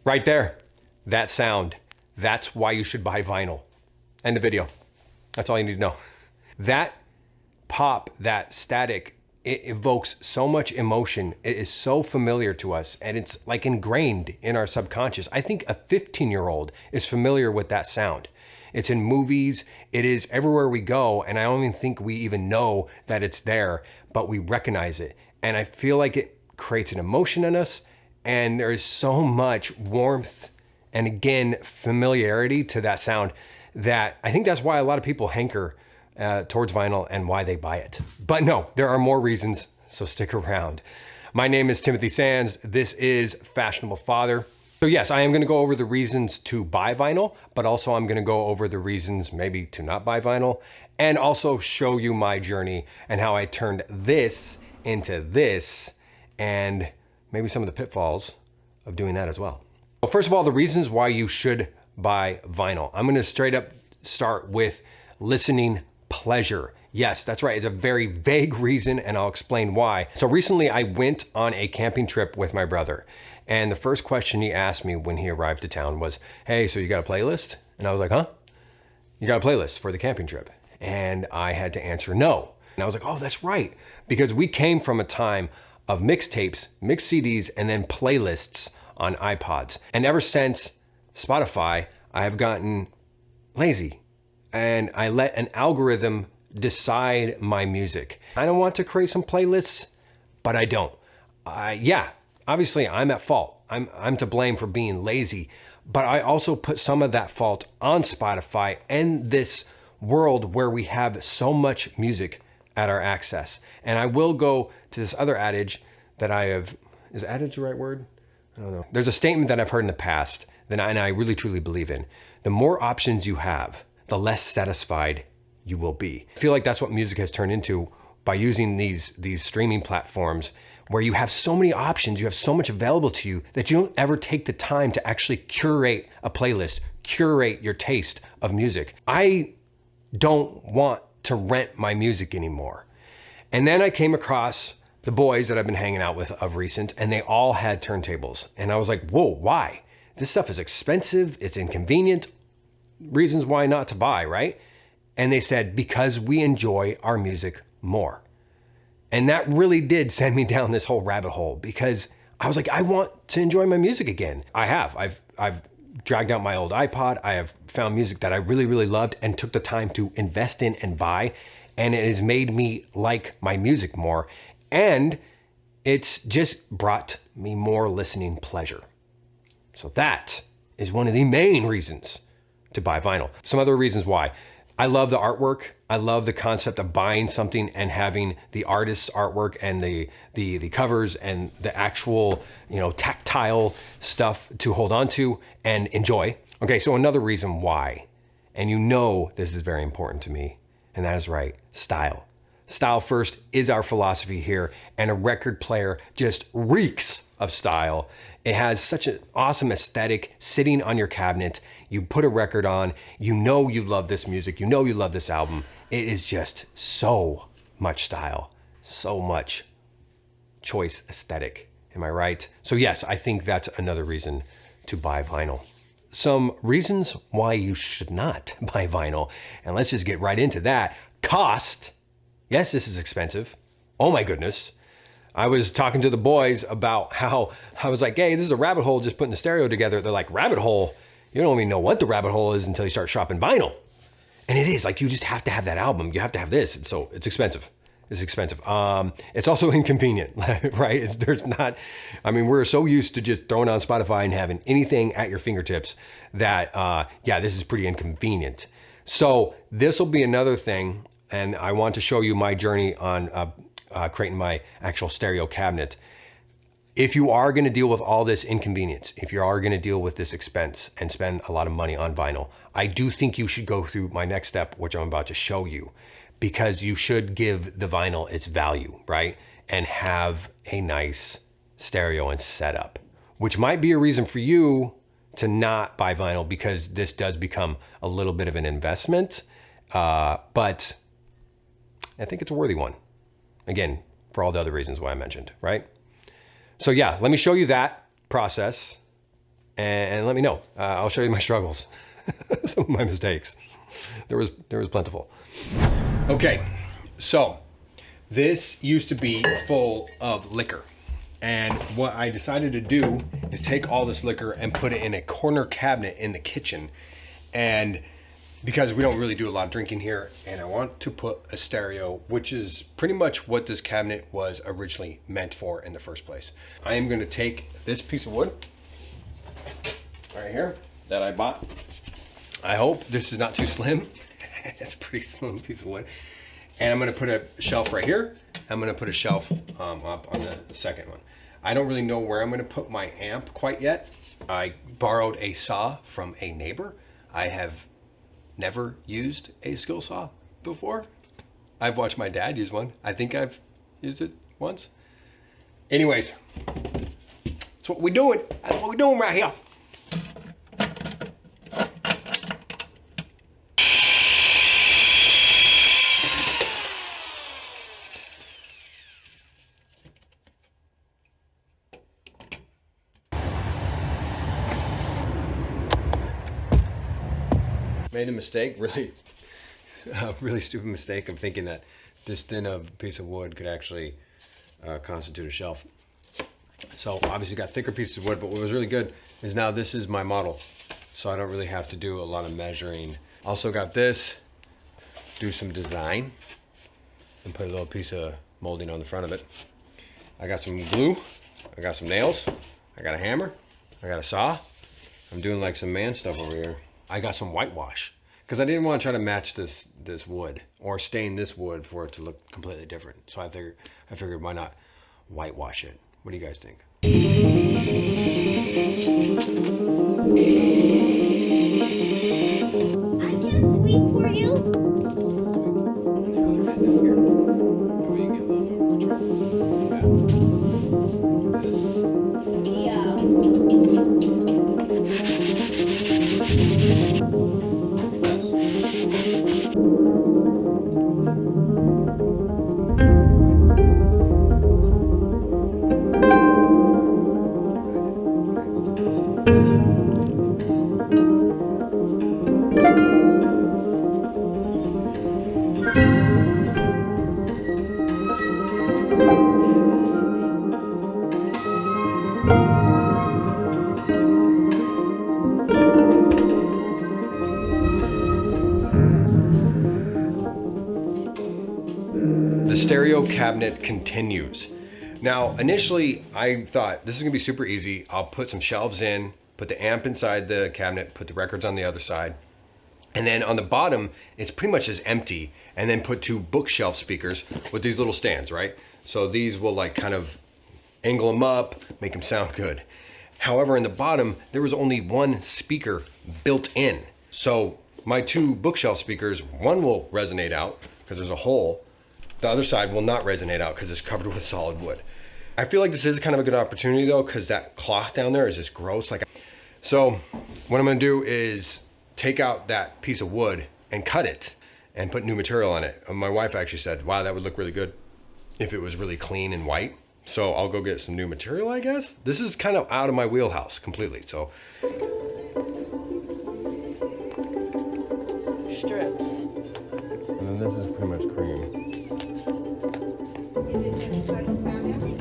Right there, that sound. That's why you should buy vinyl. End of video. That's all you need to know. That pop, that static, it evokes so much emotion. It is so familiar to us, and it's like ingrained in our subconscious. I think a 15-year-old is familiar with that sound. It's in movies, it is everywhere we go, and I don't even think we even know that it's there, but we recognize it. And I feel like it creates an emotion in us, and there is so much warmth and, again, familiarity to that sound that I think that's why a lot of people hanker towards vinyl and why they buy it. But no, there are more reasons, so stick around. My name is Timothy Sands. This is Fashionable Father. So yes, I am gonna go over the reasons to buy vinyl, but also I'm gonna go over the reasons maybe to not buy vinyl, and also show you my journey and how I turned this into this, and maybe some of the pitfalls of doing that as well. Well, first of all, the reasons why you should buy vinyl. I'm gonna straight up start with listening pleasure. Yes, that's right. It's a very vague reason, and I'll explain why. So recently I went on a camping trip with my brother, and the first question he asked me when he arrived to town was, "Hey, so you got a playlist?" And I was like, "Huh? You got a playlist for the camping trip?" And I had to answer no. And I was like, "Oh, that's right." Because we came from a time of mixtapes, mixed CDs, and then playlists on iPods. And ever since Spotify, I have gotten lazy, and I let an algorithm decide my music. I don't want to create some playlists, but I don't. Yeah, obviously I'm at fault. I'm to blame for being lazy, but I also put some of that fault on Spotify and this world where we have so much music at our access. And I will go to this other adage that I have, is adage the right word? I don't know. There's a statement that I've heard in the past that I really truly believe in. The more options you have, the less satisfied you will be. I feel like that's what music has turned into by using these streaming platforms where you have so many options, you have so much available to you that you don't ever take the time to actually curate a playlist, curate your taste of music. I don't want to rent my music anymore. And then I came across the boys that I've been hanging out with of recent, and they all had turntables. And I was like, whoa, why? This stuff is expensive, it's inconvenient, reasons why not to buy, right? And they said, because we enjoy our music more. And that really did send me down this whole rabbit hole, because I was like, I want to enjoy my music again. I've dragged out my old iPod. I have found music that I really, really loved and took the time to invest in and buy. And it has made me like my music more. And it's just brought me more listening pleasure. So that is one of the main reasons to buy vinyl. Some other reasons why. I love the artwork. I love the concept of buying something and having the artist's artwork and the covers and the actual, tactile stuff to hold on to and enjoy. Okay, so another reason why, and this is very important to me, and that is right, style. Style first is our philosophy here, and a record player just reeks of style. It has such an awesome aesthetic sitting on your cabinet. You put a record on, you love this music, you love this album. It is just so much style, so much choice aesthetic. Am I right? So yes, I think that's another reason to buy vinyl. Some reasons why you should not buy vinyl, and let's just get right into that. Cost. Yes, this is expensive. Oh my goodness. I was talking to the boys about how I was like, hey, this is a rabbit hole just putting the stereo together. They're like, rabbit hole? You don't even know what the rabbit hole is until you start shopping vinyl. And it is like, you just have to have that album. You have to have this. And so it's expensive. It's expensive. It's also inconvenient, right? We're so used to just throwing on Spotify and having anything at your fingertips that, this is pretty inconvenient. So this will be another thing. And I want to show you my journey on creating my actual stereo cabinet. If you are going to deal with all this inconvenience, if you are going to deal with this expense and spend a lot of money on vinyl, I do think you should go through my next step, which I'm about to show you, because you should give the vinyl its value, right? And have a nice stereo and setup, which might be a reason for you to not buy vinyl, because this does become a little bit of an investment. But I think it's a worthy one. Again, for all the other reasons why I mentioned, right? So yeah, let me show you that process. and let me know. I'll show you my struggles, some of my mistakes. There was plentiful. Okay, so this used to be full of liquor. And what I decided to do is take all this liquor and put it in a corner cabinet in the kitchen. And because we don't really do a lot of drinking here, and I want to put a stereo, which is pretty much what this cabinet was originally meant for in the first place. I am gonna take this piece of wood right here that I bought. I hope this is not too slim. It's a pretty slim piece of wood. And I'm gonna put a shelf right here. I'm gonna put a shelf up on the second one. I don't really know where I'm gonna put my amp quite yet. I borrowed a saw from a neighbor. I have never used a skill saw before. I've watched my dad use one. I think I've used it once. Anyways, that's what we're doing. That's what we're doing right here. Made a mistake, really stupid mistake of thinking that this thin of a piece of wood could actually constitute a shelf. So obviously got thicker pieces of wood, but what was really good is now this is my model. So I don't really have to do a lot of measuring. Also got this, do some design and put a little piece of molding on the front of it. I got some glue, I got some nails, I got a hammer, I got a saw. I'm doing like some man stuff over here. I got some whitewash because I didn't want to try to match this wood or stain this wood for it to look completely different. So I figured why not whitewash it? What do you guys think? I can sweep for you. The stereo cabinet continues. Now, initially I thought this is gonna be super easy. I'll put some shelves in, put the amp inside the cabinet, put the records on the other side. And then on the bottom, it's pretty much just empty. And then put two bookshelf speakers with these little stands, right? So these will like kind of angle them up, make them sound good. However, in the bottom, there was only one speaker built in. So my two bookshelf speakers, one will resonate out because there's a hole. The other side will not resonate out because it's covered with solid wood. I feel like this is kind of a good opportunity though, because that cloth down there is just gross. So what I'm gonna do is take out that piece of wood and cut it and put new material on it. My wife actually said, wow, that would look really good if it was really clean and white. So I'll go get some new material, I guess. This is kind of out of my wheelhouse completely, so. Strips. And then this is pretty much cream. Is it just like spandex?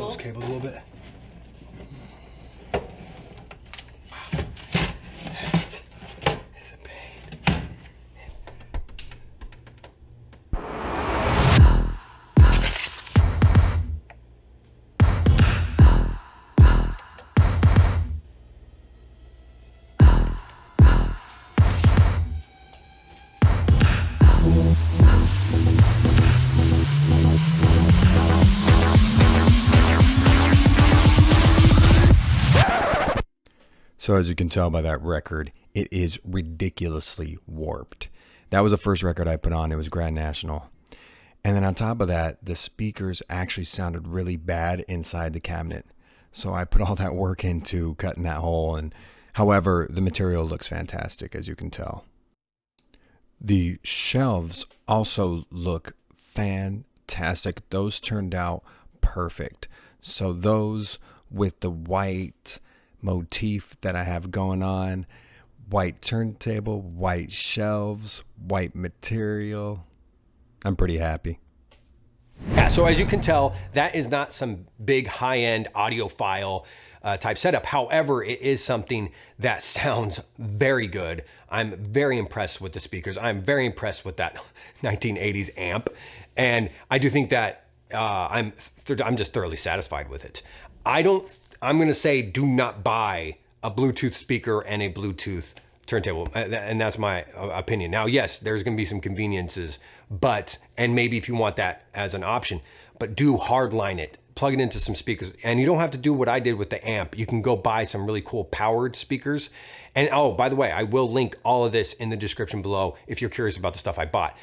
those cables a little bit. It's a pain. So as you can tell by that record, it is ridiculously warped. That was the first record I put on. It was Grand National. And then on top of that, the speakers actually sounded really bad inside the cabinet. So I put all that work into cutting that hole. And however, the material looks fantastic, as you can tell. The shelves also look fantastic. Those turned out perfect. So those with the white motif that I have going on, white turntable, white shelves, white material, I'm pretty happy. Yeah, so as you can tell, that is not some big high-end audiophile type setup. However, it is something that sounds very good. I'm very impressed with the speakers. I'm very impressed with that 1980s amp. And I do think that I'm just thoroughly satisfied with it. I'm gonna say do not buy a Bluetooth speaker and a Bluetooth turntable, and that's my opinion. Now, yes, there's gonna be some conveniences, and maybe if you want that as an option, but do hardline it, plug it into some speakers, and you don't have to do what I did with the amp. You can go buy some really cool powered speakers. And oh, by the way, I will link all of this in the description below if you're curious about the stuff I bought.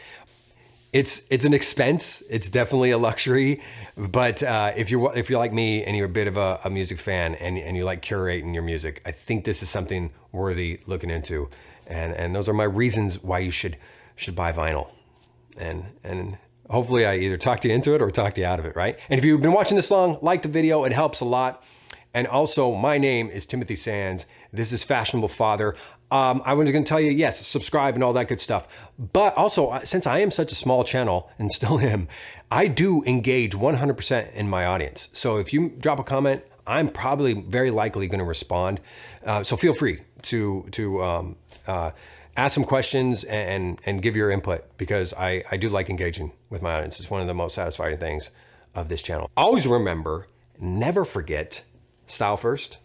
It's an expense. It's definitely a luxury, but if you're like me and you're a bit of a music fan and you like curating your music, I think this is something worthy looking into, and those are my reasons why you should buy vinyl, and hopefully I either talked you into it or talked you out of it, right? And if you've been watching this long, like the video, it helps a lot. And also, my name is Timothy Sands. This is Fashionable Father. I was going to tell you, yes, subscribe and all that good stuff. But also, since I am such a small channel and still am, I do engage 100% in my audience. So if you drop a comment, I'm probably very likely going to respond. So feel free to ask some questions and give your input, because I do like engaging with my audience. It's one of the most satisfying things of this channel. Always remember, never forget, style first.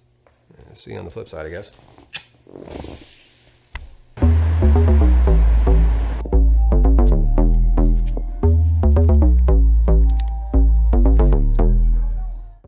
See you on the flip side, I guess.